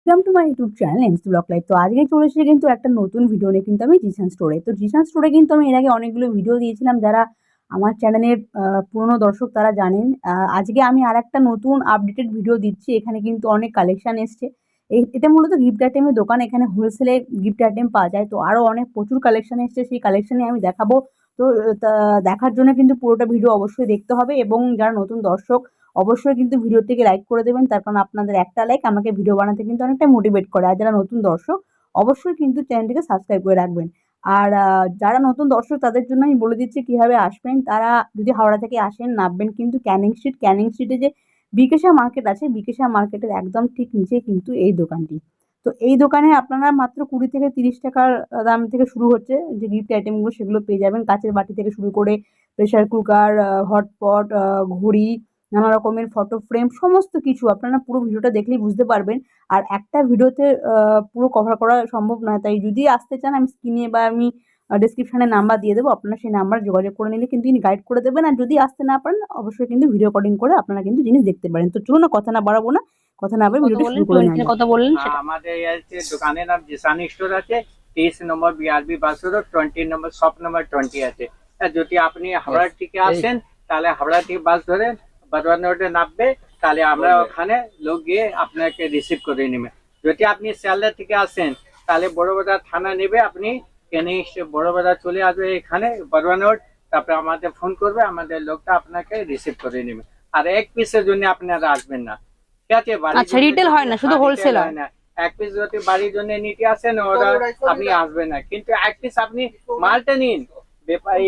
Welcome to my YouTube channel MC blog live. তো আজকে চলে এসেছে কিন্তু একটা নতুন ভিডিও নিয়ে কিন্তু আমি জিশান স্টোরে। তো জিশান স্টোরে কিন্তু আমি এর আগে অনেকগুলো ভিডিও দিয়েছিলাম, যারা আমার চ্যানেলের পুরনো দর্শক তারা জানেন। আজকে আমি আরেকটা নতুন আপডেটেড ভিডিও দিচ্ছি। এখানে কিন্তু অনেক কালেকশন এসছে। এটা মূলত গিফট আইটেমের দোকান। এখানে হোলসেলে গিফট আইটেম পাওয়া যায়। তো আরও অনেক প্রচুর কালেকশন এসছে, সেই কালেকশনে আমি দেখাবো। তো দেখার জন্য কিন্তু পুরোটা ভিডিও অবশ্যই দেখতে হবে, এবং যারা নতুন দর্শক অবশ্যই কিন্তু ভিডিওটিকে লাইক করে দেবেন। তার কারণ আপনাদের একটা লাইক আমাকে ভিডিও বানাতে কিন্তু অনেকটা মোটিভেট করে। আর যারা নতুন দর্শক অবশ্যই কিন্তু চ্যানেলটিকে সাবস্ক্রাইব করে রাখবেন। আর যারা নতুন দর্শক তাদের জন্য আমি বলে দিচ্ছি কিভাবে আসবেন। তারা যদি হাওড়া থেকে আসেন, নামবেন কিন্তু ক্যানিং স্ট্রিটে যে বিকেশা মার্কেট আছে, বিকেশা মার্কেটের একদম ঠিক নিচে কিন্তু এই দোকানটি। তো এই দোকানে আপনারা মাত্র 20 থেকে 30 টাকার দাম থেকে শুরু হচ্ছে যে গিফট আইটেমগুলো, সেগুলো পেয়ে যাবেন। কাঁচের বাটি থেকে শুরু করে প্রেসার কুকার, হটপট, ঘড়ি, নানা রকমের ফটো ফ্রেম, সমস্ত কিছু আপনারা পুরো ভিডিওটা দেখলেই বুঝতে পারবেন। আর একটা ভিডিওতে পুরো কভার করা সম্ভব নয়, তাই যদি আসতে চান আমি স্ক্রিনে বা আমি ডেসক্রিপশনে নাম্বার দিয়ে দেবো, আপনারা সেই নাম্বার যোগাযোগ করে নিলে কিন্তু ইনি গাইড করে দেবেন। আর যদি আসতে না পারেন অবশ্যই কিন্তু ভিডিও রেকর্ডিং করে আপনারা কিন্তু জিনিস দেখতে পারেন। তো চলুন না, কথা না বাড়াবো না, কথা না বলে ভিডিওটা শুরু করে নেওয়া যাক। কথা বললেন সেটা আমাদের এই দোকানের নাম জিসানি স্টোর আছে। 23 নম্বর বিআরবি বাস রোড, 20 নম্বর শপ নম্বর 20 আছে। যদি আপনি হাওড়া থেকে আসেন তাহলে হাওড়া থেকে বাস ধরে বর্ধমান রোডে নামবে, তাহলে আমরা ওখানে লোক গিয়ে আপনাকে রিসিভ করে নেবে। যদি আপনি শিয়ালদা থেকে আসেন তাহলে বড়বাজার থানা নেবে, আপনি কেনে বড়বাজার চলে আসবে এখানে বর্ধমান রোড, তারপরে আমাদের ফোন করবে, আমাদের লোকটা আপনাকে রিসিভ করে নেবে। আর এক পিসের জন্য আপনারা আসবেন না, ঠিক আছে? আচ্ছা, রিটেল হয় না, শুধু হোলসেল হয় না। এক পিস যদি বাড়ির জন্য নিতে আসেন ওরা আপনি আসবেন না, কিন্তু এক পিস আপনি মালটা নিন। ব্যাপারী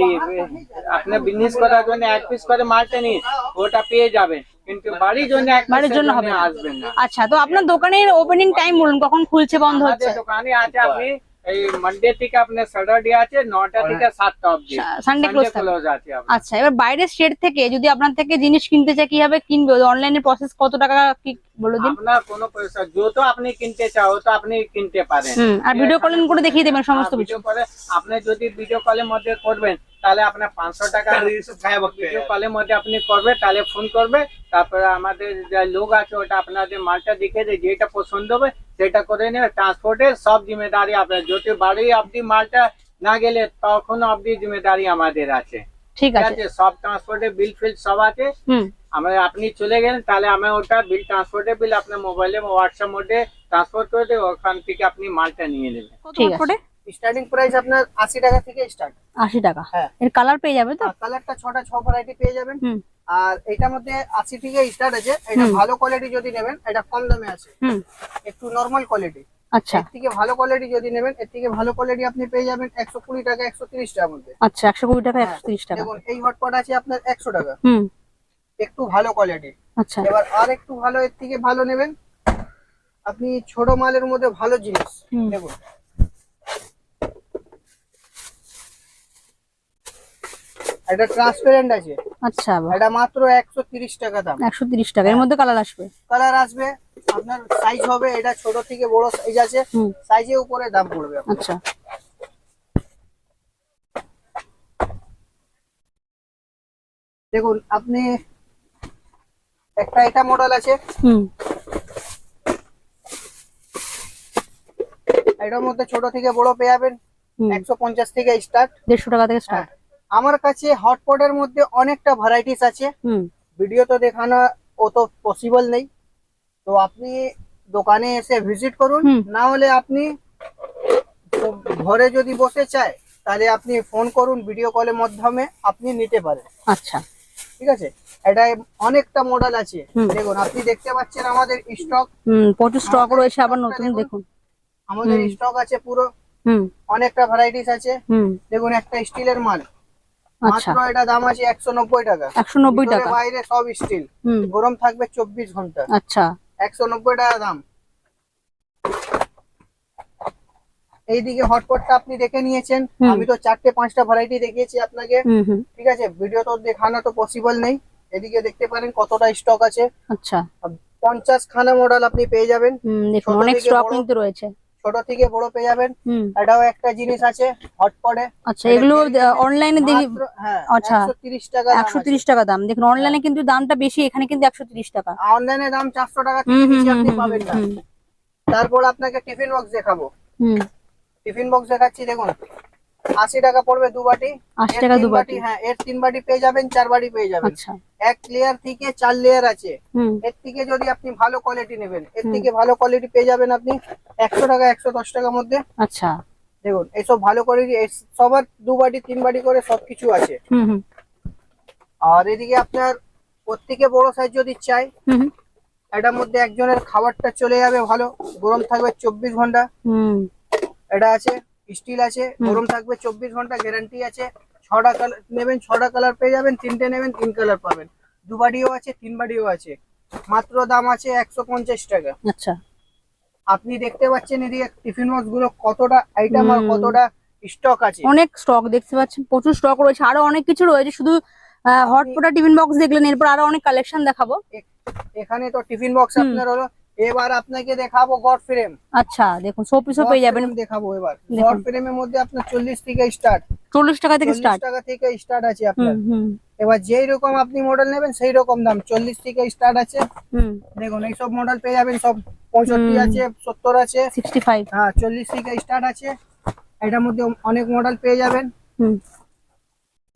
আপনার বিজনেস করার জন্য এক পিস করে মালটা নিন, ওটা পেয়ে যাবেন, কিন্তু বাড়ির জন্য এক বাড়ির পিসের জন্য জন্য হবে না। আসবেন না। আচ্ছা, তো আপনার দোকানের ওপেনিং টাইম বলুন, কখন খুলছে বন্ধ হচ্ছে? আমাদের দোকানে আছে আপনি এই মানডে থেকে আপনার স্যাটারডে আছে 9টা থেকে 7টা অবধি, সানডে ক্লোজ ক্লোজ আছে আপনার। আচ্ছা, এবার বাইরের স্টেট থেকে যদি আপনার থেকে জিনিস কিনতে চায় কিভাবে কিনবে? অনলাইনে প্রসেস কত টাকা কি বলে দিন। আপনার কোনো পয়সা যত আপনি কিনতে চাও তো আপনি কিনতে পারেন। আর ভিডিও কলিং করে দেখিয়ে দেবেন সমস্ত কিছু। ভিডিও কলে আপনি যদি ভিডিও কলের মধ্যে করবেন তাহলে আপনার 500 টাকা ভিডিও কলের মধ্যে আপনি করবে, তাহলে ফোন করবে, তারপরে আমাদের যে লোক আছে ওটা আপনাদের মালটা দেখে দেয়, যেটা পছন্দ হবে সেটা করে নেবে। ট্রান্সপোর্টের সব জিম্মেদারি আপনার, যদি বাড়ি অবধি মালটা না গেলে তখন অবধি জিম্মেদারি আমাদের আছে, ঠিক আছে? সব ট্রান্সপোর্টের বিল ফিল সব আছে। আপনি চলে গেলেন তাহলে আমি ওটা বিল ট্রান্সপোর্টের বিল আপনার মোবাইলে হোয়াটসঅ্যাপ মোডে ট্রান্সফার করে দেবো, ওখান থেকে আপনি মালটা নিয়ে নেবেন। ঠিক আছে। স্টার্টিং প্রাইস আপনার 80 টাকা থেকে স্টার্ট। 80 টাকা। হ্যাঁ, এর কালার পেয়ে যাবে তো? কালারটা 6টা 6 ভ্যারাইটি পেয়ে যাবেন। আর এটার মধ্যে 80 থেকে স্টার্ট আছে। এটা ভালো কোয়ালিটি যদি নেবেন এটা কম দামে আছে, একটু নরমাল কোয়ালিটি। আচ্ছা, এর থেকে ভালো কোয়ালিটি যদি নেবেন, এর থেকে ভালো কোয়ালিটি আপনি পেয়ে যাবেন 120 টাকা 130 টাকার মধ্যে। আচ্ছা, 120 টাকা 130 টাকা। দেখুন এই হটপট আছে আপনার 100 টাকা, একটু ভালো কোয়ালিটি। আচ্ছা, এবার আর একটু ভালো, এর থেকে ভালো নেবেন আপনি ছোট মালের মধ্যে ভালো জিনিস। দেখুন এটা ট্রান্সপারেন্ট আছে। আচ্ছা, এটা মাত্র 130 টাকা দাম। 130 টাকা। এর মধ্যে কালার আসবে? কালার আসবে, আপনার সাইজ হবে, এটা ছোট থেকে বড় সাইজ আছে, সাইজের উপরে দাম পড়বে। আচ্ছা, দেখুন আপনি একটা এটা মডেল আছে, এটার মধ্যে ছোট থেকে বড় পেয়ে যাবেন। 150 থেকে স্টার্ট, 150 টাকা থেকে স্টার্ট। আমার কাছে হটপটের মধ্যে অনেকটা ভ্যারাইটিস আছে, ভিডিও তো দেখানো অত পসিবল নেই। তো আপনি দোকানে এসে ভিজিট করুন, না হলে আপনি ঘরে যদি বসে চায় তাহলে আপনি ফোন করুন, ভিডিও কলের মাধ্যমে আপনি নিতে পারেন। আচ্ছা, ঠিক আছে। এটা অনেকটা মডেল আছে, দেখুন আপনি দেখতে পাচ্ছেন আমাদের স্টক, প্রচুর স্টক রয়েছে। আবার নতুন দেখুন আমাদের স্টক আছে পুরো, অনেকটা ভ্যারাইটিস আছে। দেখুন একটা স্টিলের মাল, মাত্র এটা দাম আছে 190 টাকা। 190 টাকা, বাইরে সব স্টিল, গরম থাকবে 24 ঘন্টা। আচ্ছা, 190 টাকা দাম। এইদিকে হটপটটা আপনি দেখে নিয়েছেন, আমি তো 4টে 5টা ভ্যারাইটি দেখিয়েছি আপনাকে। ঠিক আছে, ভিডিও তো দেখানো তো পসিবল নেই। এদিকে দেখতে পারেন কতটা স্টক আছে। আচ্ছা, 50 খানা মডেল আপনি পেয়ে যাবেন। দেখুন অনেক স্টক কিন্তু রয়েছে, ছোট থেকে বড় পেয়ে যাবেন। এটাও একটা জিনিস আছে হটপটে। আচ্ছা, এগুলো অনলাইনে দেখি। হ্যাঁ, আচ্ছা, 130 টাকা, 130 টাকা দাম। দেখুন অনলাইনে কিন্তু দামটা বেশি, এখানে কিন্তু 130 টাকা। অনলাইনে দাম 400 টাকা থেকে বেশি আপনি পাবেন না। তারপর আপনাকে টিফিন বক্স দেখাবো। হুম, টিফিন বক্স দেখাচ্ছি, দেখুন 80 টাকা পড়বে 2 বাটি। 80 এর টাকা 3 2 বাটি। হ্যাঁ, এর 3 বাটি পেয়ে যাবেন, 4 বাটি পেয়ে যাবেন। আচ্ছা। এক লেয়ার থেকে 4 লেয়ার আছে। হুম এর থেকে যদি আপনি ভালো কোয়ালিটি নেবেন, এর হুম। থেকে ভালো কোয়ালিটি পেয়ে যাবেন আপনি 100 টাকা 110 টাকার মধ্যে। আচ্ছা। দেখুন এইসব ভালো কোয়ালিটি, সবার 2 বাটি 3 বাটি করে সবকিছু আছে। হুম হুম আর এদিকে আপনার ওর থেকে বড় সাইজ যদি চাই, হুম এটার মধ্যে একজনের খাবারটা চলে যাবে ভালো, গরম থাকবে 24 ঘন্টা। হুম এটা আছে, স্টিল আছে, গরম থাকবে 24 ঘন্টা, গ্যারান্টি আছে। 6টা কালার নেবেন, 6টা কালার পেয়ে যাবেন। 3টে নেবেন, 3 কালার পাবেন। 2 বাটিও আছে, 3 বাটিও আছে। মাত্র দাম আছে 150 টাকা। আচ্ছা। আপনি দেখতে পাচ্ছেন এদিকে টিফিন বক্স গুলো কতটা আইটেম আর কতটা স্টক আছে। অনেক স্টক দেখতে পাচ্ছেন, প্রচুর স্টক রয়েছে, আরো অনেক কিছু রয়েছে। শুধু হটপটা টিফিন বক্স দেখলেন, এরপর আরো অনেক কালেকশন দেখাবো। এখানে তো টিফিন বক্স আপনার হলো। এবার আপনাকে দেখাবো গড ফ্রেম। আচ্ছা, দেখুন শোপিসও পেয়ে যাবেন। দেখাবো এবার দেখুন। গড ফ্রেমের মধ্যে আপনার 40 থেকে স্টার্ট। 40 টাকা থেকে 40 স্টার্ট। টাকা থেকে স্টার্ট আছে হুম আপনার। হুম এবার যেই রকম আপনি মডেল নেবেন সেই রকম দাম, 40 থেকে স্টার্ট আছে। হুম। দেখুন এইসব মডেল পেয়ে যাবেন, সব 65 আছে, 70 আছে। 65। হ্যাঁ, 40 থেকে স্টার্ট আছে। এটার মধ্যে অনেক মডেল পেয়ে যাবেন। হুম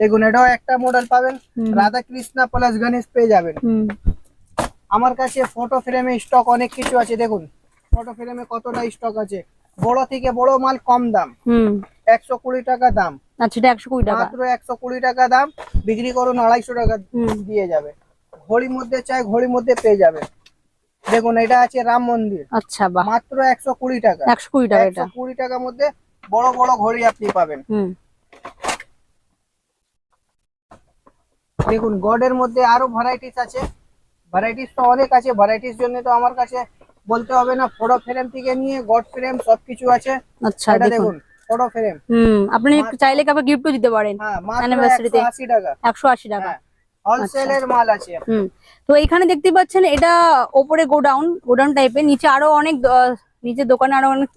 দেখুন এটাও একটা মডেল পাবেন, হুম। রাধা কৃষ্ণা প্লাস গণেশ পেয়ে যাবেন। হুম আমার কাছে ফটো ফ্রেমে স্টক অনেক কিছু আছে। দেখুন ফটো ফ্রেমে কতটা স্টক আছে। বড় থেকে বড় মাল কম দাম, হুম। 120 টাকা দাম। আচ্ছা, এটা 120 টাকা। মাত্র 120 টাকা দাম, বিক্রি করুন 250 টাকা হুম। দিয়ে যাবে। ঘড়ির মধ্যে চাই, ঘড়ির মধ্যে পেয়ে যাবে। দেখুন এটা আছে রাম মন্দির, আচ্ছা, বাহ। মাত্র 120 টাকা। 120 টাকা এটা। 120 টাকার মধ্যে বড় বড় ঘড়ি আপনি পাবেন। হুম দেখুন গডের মধ্যে আরো ভ্যারাইটিস আছে। ভ্যারাইটিস তো অনেক আছে, ভ্যারাইটিস জন্য তো আমার কাছে বলতে হবে না। ফটো ফ্রেম থেকে নিয়ে গড ফ্রেম সবকিছু আছে। আচ্ছা, এটা দেখুন। দেখুন ফটো ফ্রেম। আপনি চাইলে কাউকে গিফটও দিতে পারেন হ্যাঁ, মাত্র অ্যানিভার্সারিতে। 180 টাকা। 180 টাকা। হ্যাঁ, হোলসেলের মাল আছে। হুম। তো এখানে দেখতে পাচ্ছেন, এটা ওপরে গোডাউন গোডাউন টাইপের, নিচে আরো অনেক নিচে দোকানে আরো অনেক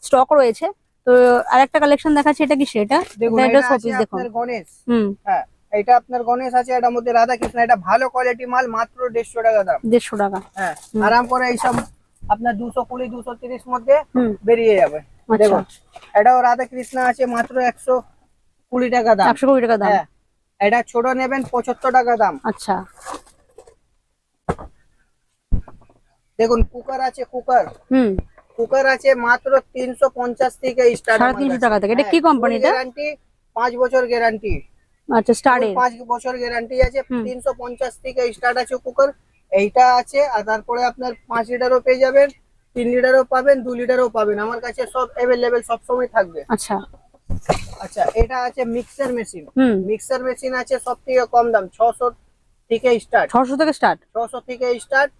স্টক রয়েছে। তো আরেকটা কালেকশন দেখাচ্ছি, এটা কি সেটা? দেখুন এটা এটা আছে শোপিস দেখুন। আপনার গণেশ। হুম। হ্যাঁ, এটা আপনার গণেশ আছে, এটার মধ্যে রাধা কৃষ্ণ। এটা ভালো কোয়ালিটি মাল, মাত্র 150 টাকা দাম। 150 টাকা। হ্যাঁ, আরাম করে এইসব আপনার 220 230 মধ্যে হুম। বেরিয়ে যাবে। আচ্ছা। দেখুন এটাও রাধা কৃষ্ণ আছে, মাত্র 120 টাকা দাম। 120 টাকা দাম। হ্যাঁ, এটা ছোট নেবেন 75 টাকা দাম। আচ্ছা। দেখুন কুকার আছে, কুকার হুম। কুকার আছে মাত্র 350 থেকে স্টার্ট। 350 টাকা থেকে। এটা কি কোম্পানি এটা? গ্যারান্টি 5 বছর গ্যারান্টি। আচ্ছা, স্টারের। 5 বছর গ্যারান্টি আছে। হুম। 350 থেকে স্টার্ট আছে কুকার। এইটা আছে। আর তারপরে আপনার 5 লিটারও পেয়ে যাবেন, 3 লিটারও পাবেন, 2 লিটারও পাবেন। আমার কাছে সব অ্যাভেলেবেল সব সময় থাকবে। আচ্ছা। আচ্ছা, এটা আছে মিক্সার মেশিন। হুম। মিক্সার মেশিন আছে সব থেকে কম দাম, 600 থেকে স্টার্ট। 600 থেকে স্টার্ট। 600 থেকে স্টার্ট।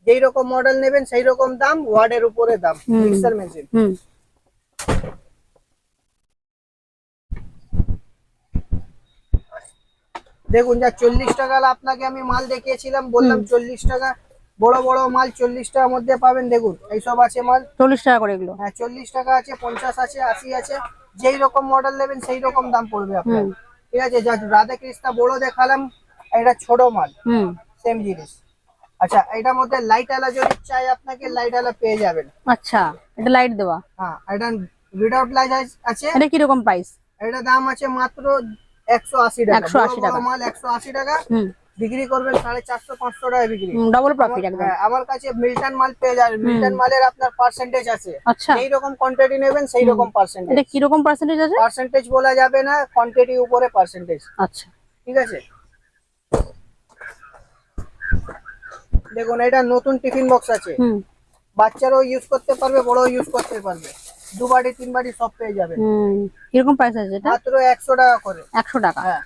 যেই রকম মডেল নেবেন সেই রকম দাম, ওয়ার্ডের উপরে দাম। হুম। Mixer machine. হুম। দেখুন যা 40 টাকা আপনাকে আমি মাল দেখিয়েছিলাম, বললাম 40 টাকা। বড় বড় মাল 40 টাকার মধ্যে পাবেন। দেখুন এইসব আছে মাল। 40 টাকা করে এগুলো। হ্যাঁ, 40 টাকা আছে, 50 আছে, 80 আছে। যেই রকম মডেল নেবেন সেই রকম দাম পড়বে আপনার। হুম। ঠিক আছে, যা রাধা কৃষ্ণা বড় দেখালাম, এটা ছোট মাল, হুম। সেম জিনিস। আচ্ছা, এটার মধ্যে লাইট আলা যদি চাই আপনাকে, লাইট আলা পেয়ে যাবেন। আচ্ছা, এটা লাইট দেওয়া। হ্যাঁ, এটা উইদাউট লাইট আছে। এটা কি রকম প্রাইস? এটা দাম আছে মাত্র 180 টাকা। 180 বড় বড় টাকা। মাল 180 টাকা। হুম। বিক্রি করবেন 450 500 টাকা বিক্রি। ডাবল প্রফিট একদম। হ্যাঁ, আমার কাছে মিল্টন মাল পেয়ে যাবেন। মিল্টন মালের আপনার পার্সেন্টেজ আছে। আচ্ছা। যেই রকম কোয়ান্টিটি নেবেন সেই রকম পার্সেন্টেজ। এটা কি রকম পার্সেন্টেজ আছে? পার্সেন্টেজ বলা যাবে না, কোয়ান্টিটি উপরে পার্সেন্টেজ। আচ্ছা। ঠিক আছে, দেখুন এটা নতুন টিফিন বক্স আছে। হুম। বাচ্চারাও ইউজ করতে পারবে, বড়ও ইউজ করতে পারবে। 2 বাটি 3 বাটি সব পেয়ে যাবেন। হুম। কিরকম প্রাইস আছে এটা? মাত্র 100 টাকা করে। 100 টাকা। হ্যাঁ,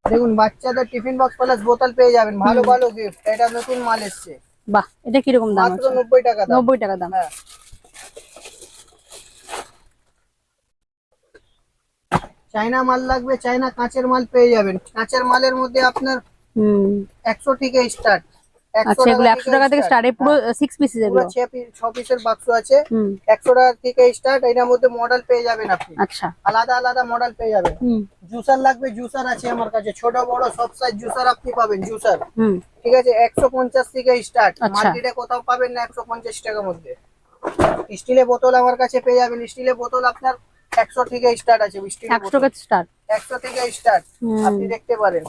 দেখুন বাচ্চাদের টিফিন বক্স প্লাস বোতল পেয়ে যাবেন, ভালো ভালো গিফট। এটা নতুন মাল এসছে, বাহ, এটা কি রকম দাম মাত্র আছে? 90 টাকা দাম। 90 টাকা দাম। হ্যাঁ, চাইনা মাল লাগবে, চাইনা কাঁচের মাল পেয়ে যাবেন। কাঁচের মালের মধ্যে আপনার হুম। 100 থেকে স্টার্ট। আচ্ছা, এগুলো 100 টাকা থেকে স্টার্ট, পুরো 6 পিসেস পুরো এগুলো। 6 পিসের বাক্স আছে, হুম 100 টাকা থেকে স্টার্ট। এটার মধ্যে মডেল পেয়ে যাবেন আপনি, আচ্ছা। আলাদা আলাদা মডেল পেয়ে যাবেন। হুম জুসার লাগবে, জুসার আছে আমার কাছে, ছোট বড় সব সাইজ জুসার আপনি পাবেন। জুসার হুম ঠিক আছে 150 থেকে স্টার্ট, আচ্ছা। মার্কেটে কোথাও পাবেন না 150 টাকার মধ্যে। স্টিলের বোতল আমার কাছে পেয়ে যাবেন, স্টিলের বোতল আপনার 100 থেকে স্টার্ট আছে। স্টিলের 100 বোতল টাকা স্টার্ট। 100 থেকে স্টার্ট, আপনি দেখতে পারেন।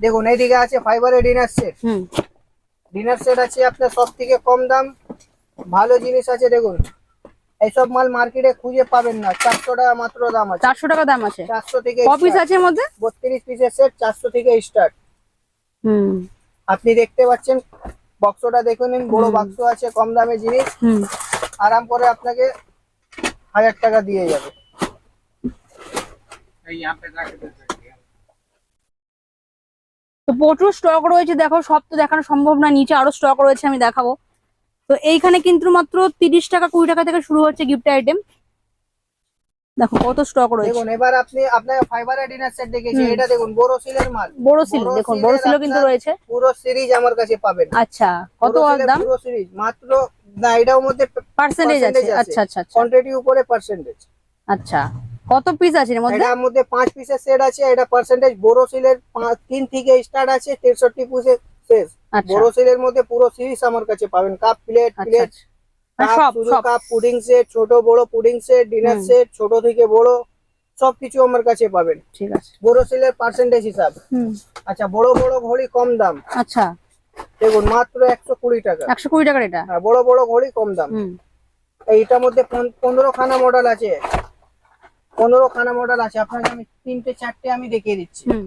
দেখুন এইদিকে আছে ফাইবারের ডিনার সেট। হুম ডিনার সেট আছে আপনার সব থেকে কম দাম, ভালো জিনিস আছে। দেখুন এইসব মাল মার্কেটে খুঁজে পাবেন না, 400 টাকা মাত্র দাম আছে। 400 টাকা দাম আছে। 400 থেকে ক পিস start। আছে এর মধ্যে? 32 পিসের সেট, 400 থেকে স্টার্ট। হুম আপনি দেখতে পাচ্ছেন বক্সটা দেখে নিন, বড় বাক্স আছে, কম দামে জিনিস হুম আরাম করে আপনাকে 1000 টাকা দিয়ে যাবে। यहाँ पे जाके देख सकते हैं। তো প্রচুর স্টক রয়েছে, দেখো সব তো দেখানো সম্ভব না, নিচে আরো স্টক রয়েছে, আমি দেখাবো। তো এইখানে কিন্তু মাত্র 30 টাকা 20 টাকা থেকে শুরু হচ্ছে গিফট আইটেম। দেখো কত স্টক রয়েছে। দেখুন এবার আপনি আপনার ফাইবারের ডিনার সেট দেখেছি, হুম। এটা দেখুন বড় সিলের মাল। বড় সিল, দেখুন বড় সিলের সিলও কিন্তু আপনার রয়েছে। পুরো সিরিজ আমার কাছে পাবেন। আচ্ছা, কত বড় আর সিলের দাম? পুরো সিরিজ মাত্র, না এটার মধ্যে পার্সেন্টেজ আছে? আচ্ছা আচ্ছা আচ্ছা কোয়ান্টিটি উপরে পার্সেন্টেজ। আচ্ছা, কত পিস আছে এর মধ্যে? এটার মধ্যে 5 পিসের সেট আছে, এটা পার্সেন্টেজ বড় সিলের 3 থেকে স্টার্ট আছে, 63 পিসের শেষ। আচ্ছা বড় সিলের মধ্যে পুরো সিরিজ আমার কাছে পাবেন, কাপ প্লেট, আচ্ছা প্লেট আচ্ছা। মানে কাপ, সব শুধু সব কাপ, পুডিং সেট, ছোট বড় পুডিং সেট, ডিনার হুম। সেট, ছোট থেকে বড় সবকিছু আমার কাছে পাবেন, ঠিক আছে। বড় সিলের পার্সেন্টেজ হিসাব। হুম আচ্ছা বড় বড় ঘড়ি কম দাম, আচ্ছা, দেখুন মাত্র 120 টাকা। 120 টাকার এটা? হ্যাঁ বড় বড় ঘড়ি কম দাম। হুম এইটার মধ্যে 15 খানা মডেল আছে, 15 খানা মডেল আছে। আপনাকে আমি 3টে 4টে আমি দেখিয়ে দিচ্ছি। হুম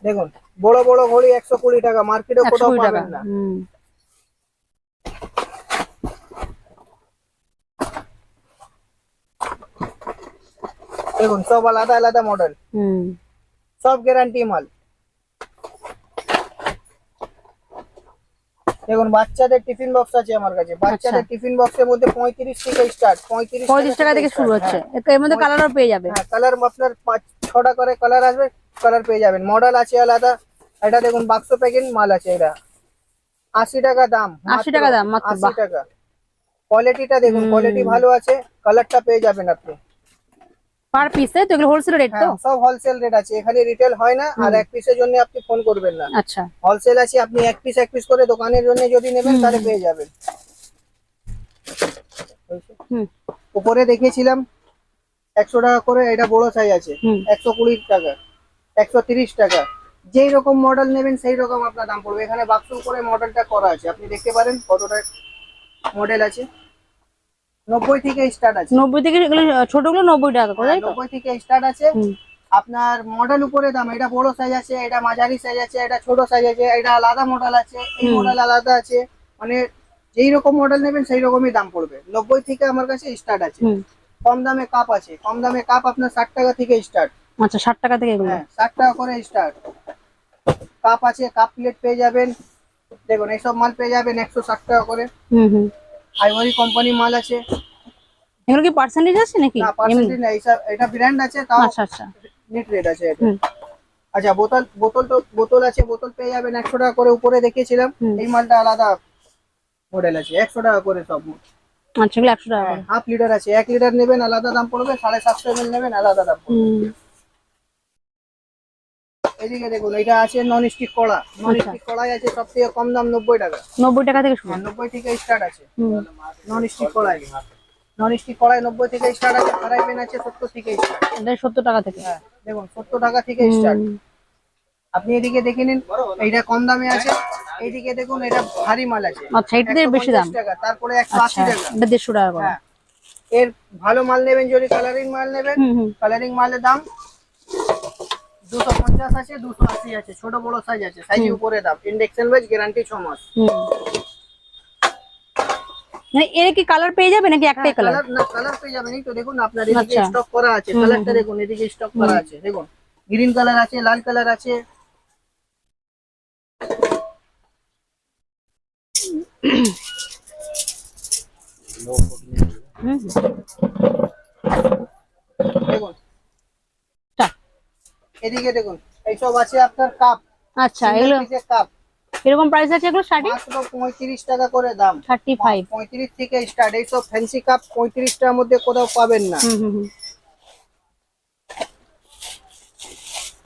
দেখুন বড় বড় ঘড়ি 120 টাকা, মার্কেটে কোথাও 120 টাকা। পাবেন না। হুম দেখুন সব আলাদা আলাদা মডেল, হুম সব গ্যারান্টি মাল। দেখুন বাচ্চাদের টিফিন বক্স আছে আমার কাছে, বাচ্চাদের টিফিন বক্সের মধ্যে 35 থেকে স্টার্ট, 35 টাকা থেকে শুরু হচ্ছে। এর মধ্যে কালারও পেয়ে যাবে। হ্যাঁ কালার আপনার 5-6টা করে কালার আসবে, কালার পেয়ে যাবেন। মডেল আছে আলাদা। এটা দেখুন বাক্স প্যাকেট মাল আছে, এটা 80 টাকা দাম। 80 টাকা দাম মাত্র? 80 টাকা। কোয়ালিটিটা দেখুন, কোয়ালিটি ভালো আছে, কালারটা পেয়ে যাবেন আপনি। Per piece? তো এগুলো হোলসেল রেট তো? হ্যাঁ সব হোলসেল রেট আছে, এখানে রিটেল হয় না। আর এক পিসের জন্য আপনি ফোন করবেন না, আচ্ছা হোলসেল আছে। আপনি এক পিস করে দোকানের জন্য যদি নেবেন তাহলে পেয়ে যাবেন। হুম উপরে দেখিয়েছিলাম 100 টাকা করে, এটা বড় সাইজ আছে হুম 120 টাকা, 130 টাকা। যেই রকম মডেল নেবেন সেই রকম আপনার দাম পড়বে। এখানে বাক্স উপরে মডেলটা করা আছে, আপনি দেখতে পারেন কতটা মডেল আছে। 90 থেকে স্টার্ট আছে। 90 থেকে? এগুলো ছোটগুলো 90 টাকা করে, তাই তো? 90 থেকে স্টার্ট আছে। হুম আপনার মডেল উপরে দাম, এটা বড় সাইজ আছে, এটা মাঝারি সাইজ আছে, এটা ছোট সাইজ আছে, এটা আলাদা মডেল আছে, এই মডেল আলাদা আছে। মানে যেই রকম মডেল নেবেন সেই রকমই দাম পড়বে। 90 থেকে আমার কাছে স্টার্ট আছে। হুম কম দামে কাপ আছে, কম দামে কাপ আপনার 60 টাকা থেকে স্টার্ট। আচ্ছা, 60 টাকা থেকে এগুলো? হ্যাঁ 60 টাকা করে স্টার্ট। কাপ আছে, কাপ প্লেট পেয়ে যাবেন। দেখুন এইসব মাল পেয়ে যাবেন 160 টাকা করে। হুম হুম আইভরি কোম্পানি মাল আছে। এগুলো কি পার্সেন্টেজ আছে নাকি? না পার্সেন্টেজ না, এইসব এটা ব্র্যান্ড আছে, তাও আচ্ছা আচ্ছা নেট রেট আছে এটা। হুম আচ্ছা বোতল আছে, বোতল পেয়ে যাবেন 100 টাকা করে। উপরে দেখিয়েছিলাম, এই মালটা আলাদা মডেল আছে, 100 টাকা করে সব। আচ্ছা, এগুলো 100 টাকা করে। হাফ লিটার আছে, 1 লিটার নেবেন আলাদা দাম পড়বে, 750 ml নেবেন আলাদা দাম পড়বে। হুম এদিকে দেখুন এটা আছে নন স্টিক কড়া, নন স্টিক কড়াই আছে সব থেকে কম দাম 90 টাকা। 90 টাকা থেকে শুরু? 90 থেকে স্টার্ট আছে হুম নন স্টিক কড়াই। নন স্টিক কড়াই 90 থেকে স্টার্ট আছে। ফ্রাই প্যান আছে 70 থেকে স্টার্ট। এটা 70 টাকা থেকে? হ্যাঁ দেখুন 70 টাকা থেকে স্টার্ট। আপনি এদিকে দেখে নিন, এইটা কম দামে আছে। এইদিকে দেখুন এটা ভারী মাল আছে। আচ্ছা, এটাতে বেশি দাম? 150 টাকা, তারপরে আচ্ছা, 180 টাকা। এটা 150 টাকা করে? হ্যাঁ এর ভালো মাল নেবেন, যদি কালারিং মাল নেবেন, হুম হুম কালারিং মালের দাম 250 আছে, 280 আছে, ছোট বড় সাইজ আছে, সাইজের উপরে দাম। ইন্ডেকশন ওয়েজ, গ্যারান্টি 6 মাস। হুম মানে এর কি কালার পেয়ে যাবে নাকি একটাই কালার? কালার না, কালার পেয়ে যাবেন। এই তো দেখুন আপনার এদিকে আচ্ছা। স্টক করা আছে, কালারটা দেখুন, এদিকে স্টক করা আছে। দেখুন গ্রিন কালার আছে, লাল কালার আছে। হুম দেখুন টা এদিকে দেখুন এইসব আছে আপনার কাপ, আচ্ছা এগুলো কাপ এরকম প্রাইস আছে এগুলো স্টার্টিং মাত্র 35 টাকা করে দাম। 35। 35 থেকে স্টার্ট। এইসব ফ্যান্সি কাপ 35 টাকার মধ্যে কোথাও পাবেন না।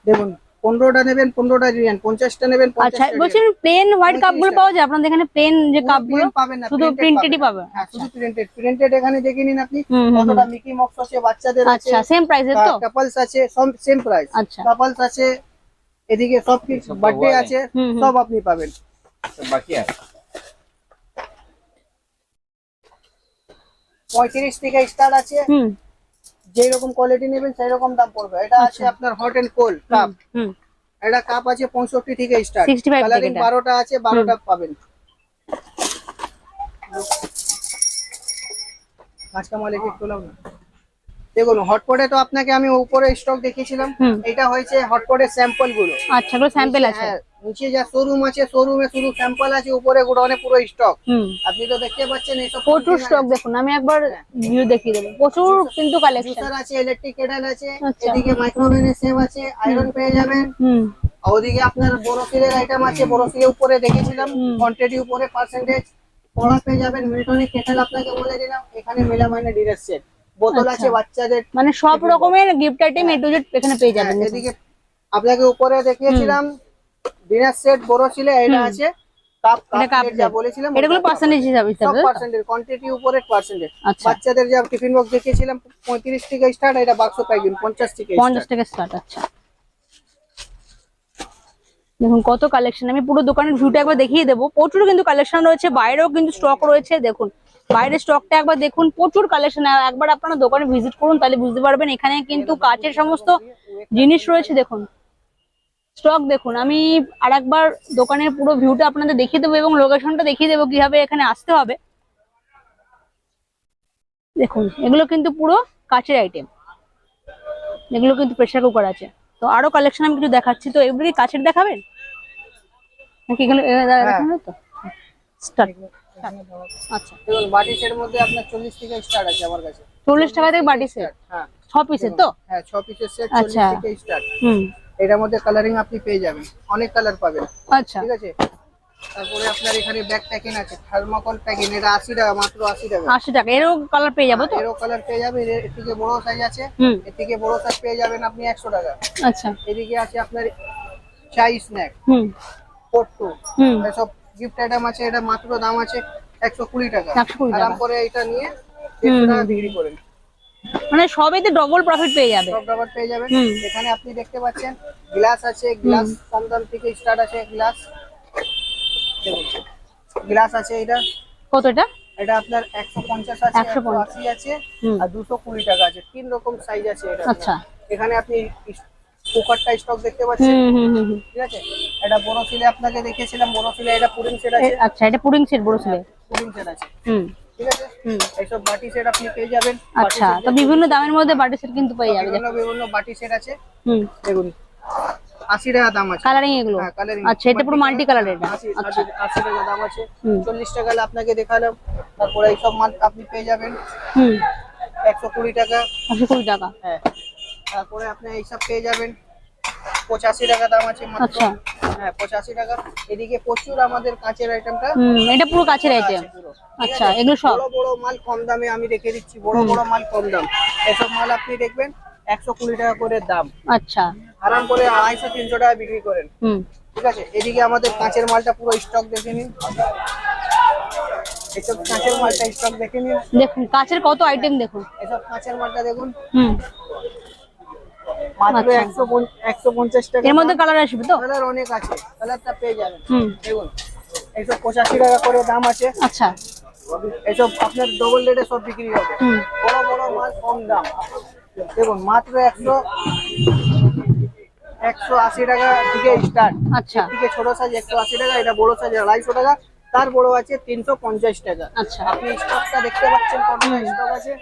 দেখুন 15টা নেবেন 15টা ডিজাইন, 50টা নেবেন 50টা। আচ্ছা বলছি প্লেন হোয়াইট কাপগুলো পাওয়া যায় আপনাদের এখানে? প্লেন যে কাপগুলো পাবেন না, শুধু প্রিন্টেডই পাবে? হ্যাঁ শুধু প্রিন্টেড এখানে দেখে নিন আপনি। হুম, হুম, কতটা মিকি মক্স আছে, বাচ্চাদের আছে, আচ্ছা সেম প্রাইসের তো? কাপলস আছে, সব সেম প্রাইস। আচ্ছা। কাপলস আছে, এদিকে সব কিছু বার্থডে আছে, হুম, হুম। সব আপনি পাবেন। বাকি আছে 35 থেকে স্টার্ট আছে, হুম, যেই রকম কোয়ালিটি নেবেন সেই রকম দাম পড়বে। এটা আছে আপনার হট এন্ড কোল্ড কাপ, হুম, এটা কাপ আছে 65 থেকে স্টার্ট। 65 কালারিং থেকে 12টা আছে, 12টা পাবেন। আজকে মালিক একটু লাও না। দেখুন হটপটে তো আপনাকে আমি উপরে স্টক দেখিয়েছিলাম, হুম। এটা হয়েছে হটপটের স্যাম্পল গুলো। আচ্ছা এগুলো স্যাম্পল আছে? হ্যাঁ, নিচে যা শোরুম আছে শোরুমে শুধু স্যাম্পল আছে, উপরে গোডাউনে পুরো স্টক। হুম, আপনি তো দেখতে পাচ্ছেন এইসব প্রচুর স্টক। দেখুন আমি একবার ভিউ দেখিয়ে দেবো, প্রচুর কিন্তু কালেকশন। জুসার আছে, ইলেকট্রিক কেটেল আছে, আচ্ছা। এদিকে মাইক্রোওভেনের সেম আছে, আয়রন পেয়ে যাবেন। হুম, আর ওদিকে আপনার বড়শিলের আইটেম আছে, বড়শিলের উপরে দেখেছিলাম কোয়ান্টিটি উপরে পার্সেন্টেজ পড়া পেয়ে যাবেন। মিল্টনের কেটেল আপনাকে বলে দিলাম, এখানে মেলামাইনের ডিরেক্ট সেট, বোতল আচ্ছা। আছে বাচ্চাদের, মানে সব রকমের gift item A to Z এখানে পেয়ে যাবেন। হ্যাঁ, এদিকে আপনাকে উপরে দেখিয়েছিলাম ডিনার সেট বড়শিলে, এটা আছে কাপ এটা কাপ যা বলেছিলাম এটাগুলো পার্সেন্টেজ হিসাবে সব পার্সেন্টেজ, কোয়ান্টিটি উপরে পার্সেন্টেজ। আচ্ছা। বাচ্চাদের যা টিফিন বক্স দেখিয়েছিলাম 35 থেকে স্টার্ট, এটা বাক্স প্যাকিং 50 থেকে 50 থেকে স্টার্ট। আচ্ছা দেখুন কত কালেকশন, আমি পুরো দোকানের ভিউটা একবার দেখিয়ে দেবো। প্রচুর কিন্তু কালেকশন রয়েছে, বাইরেও কিন্তু স্টক রয়েছে। দেখুন বাইরের স্টকটা একবার দেখুন, প্রচুর কালেকশন। একবার আপনারা দোকানে ভিজিট করুন, তাহলে বুঝতে পারবেন। এখানে কিন্তু কাচের সমস্ত জিনিস রয়েছে। দেখুন স্টক দেখুন। আমি আরেকবার দোকানের পুরো ভিউটা আপনাদের দেখিয়ে দেবো এবং লোকেশনটা দেখিয়ে দেবো কিভাবে এখানে আসতে হবে। দেখুন এগুলো কিন্তু পুরো কাচের আইটেম, এগুলো কিন্তু প্রেসার কুকার আছে। তো আরো কালেকশন আমি কিছু দেখাচ্ছি। তো এগুলো কি কাচের দেখাবেন নাকি এগুলো দেখানো তো? স্টার্ট। আচ্ছা দেখুন বাটি সেট মধ্যে আপনার 40 থেকে স্টার্ট আছে আমার কাছে। 40 টাকা থেকে বাটি সেট? হ্যাঁ 6 পিসের তো? হ্যাঁ 6 পিসের সেট আচ্ছা। 40 থেকে স্টার্ট। হুম, এটার মধ্যে কালারিং আপনি পেয়ে যাবেন, অনেক কালার পাবেন। আচ্ছা ঠিক আছে, তারপরে আপনার এখানে ব্যাক প্যাকিং আছে, থার্মোকল প্যাকিং, এটা 80 টাকা, মাত্র 80 টাকা। 80 টাকা এরও কালার পেয়ে যাবো তো? এরো কালার পেয়ে যাবেন, এর থেকে বড় সাইজ আছে, হুম, এর থেকে বড় সাইজ পেয়ে যাবেন আপনি 100 টাকা। আচ্ছা। এদিকে আছে আপনার চাই স্ন্যাক, হুম, পট্টু, হুম, এসব গিফট আইটেম আছে। এটা মাত্র দাম আছে 120 টাকা। 120 টাকা। আরাম করে এটা নিয়ে 100 টাকা বিক্রি করেন, মানে সবেতে ডবল প্রফিট পেয়ে যাবে। সব রাবার পেয়ে যাবেন। হুম। এখানে আপনি দেখতে পাচ্ছেন গ্লাস আছে, গ্লাস কম দাম থেকে স্টার্ট আছে। গ্লাস দেখুন, গ্লাস আছে এটা, কতটা? এটা আপনার 150 আছে, 180 আছে, হুম, আর 220 টাকা আছে। 3 রকম সাইজ আছে এটা। আচ্ছা। এখানে আপনি কুকারটা স্টক দেখতে পাচ্ছেন। হুম, হুম, হুম, হুম। ঠিক আছে, এটা বড় সিলে আপনাকে দেখিয়েছিলাম, বড় সিলে এটা পুডিং সেট আছে, আচ্ছা এটা পুডিং সেট বড় ছেলে। পুডিং সেট আছে। হুম, ঠিক আছে, হুম, এইসব বাটি সেট আপনি পেয়ে যাবেন। আচ্ছা। তো বিভিন্ন দামের মধ্যে বাটি সেট কিন্তু পেয়ে যাবে। বিভিন্ন বিভিন্ন বাটি সেট আছে। হুম, দেখুন 80 টাকা দাম আছে। কালারিং এগুলো? হ্যাঁ কালারিং। আচ্ছা এটা পুরো মাল্টি কালার এটা? 80 টাকা দাম আছে। হুম, 40 টাকা আপনাকে দেখালাম। তারপরে এইসব মাল আপনি পেয়ে যাবেন হুম, 120 টাকা। 120 টাকা। হ্যাঁ, তারপরে আপনি এইসব পেয়ে যাবেন 85 টাকা দাম আছে মাত্র। আচ্ছা। হ্যাঁ 85 টাকা। এদিকে প্রচুর আমাদের কাঁচের আইটেমটা হুম, এটা পুরো কাচের আইটেম। পুরো। আচ্ছা এগুলো সব? বড় বড় মাল কম দামে আমি রেখে দিচ্ছি, বড় বড় মাল কম দাম। এসব মাল আপনি দেখবেন 120 টাকা করে দাম, আচ্ছা। আরাম করে 250-300 টাকা বিক্রি করেন। হুম, ঠিক আছে, এদিকে আমাদের কাঁচের মালটা পুরো স্টক দেখে নিন। এসব কাঁচের মালটা স্টক দেখে নিন। দেখুন কাচের কত আইটেম দেখুন। এসব কাঁচের মালটা দেখুন, হুম, মাত্র আচ্ছা। 150 টাকা। এর মধ্যে কালার আসবে তো? কালার অনেক আছে, কালারটা পেয়ে যাবেন। হুম, দেখুন এইসব 85 টাকা করে দাম আছে। আচ্ছা। এসব আপনার ডবল রেটে সব বিক্রি হবে। হুম, বড় বড় মাল কম দাম। দেখুন মাত্র 180 টাকা থেকে স্টার্ট। আচ্ছা, থেকে ছোট সাইজ 180 টাকা, এটা বড় সাইজ 250 টাকা, তার বড় আছে 350 টাকা। আচ্ছা। আপনি স্টকটা দেখতে পাচ্ছেন, কতটা স্টক আছে।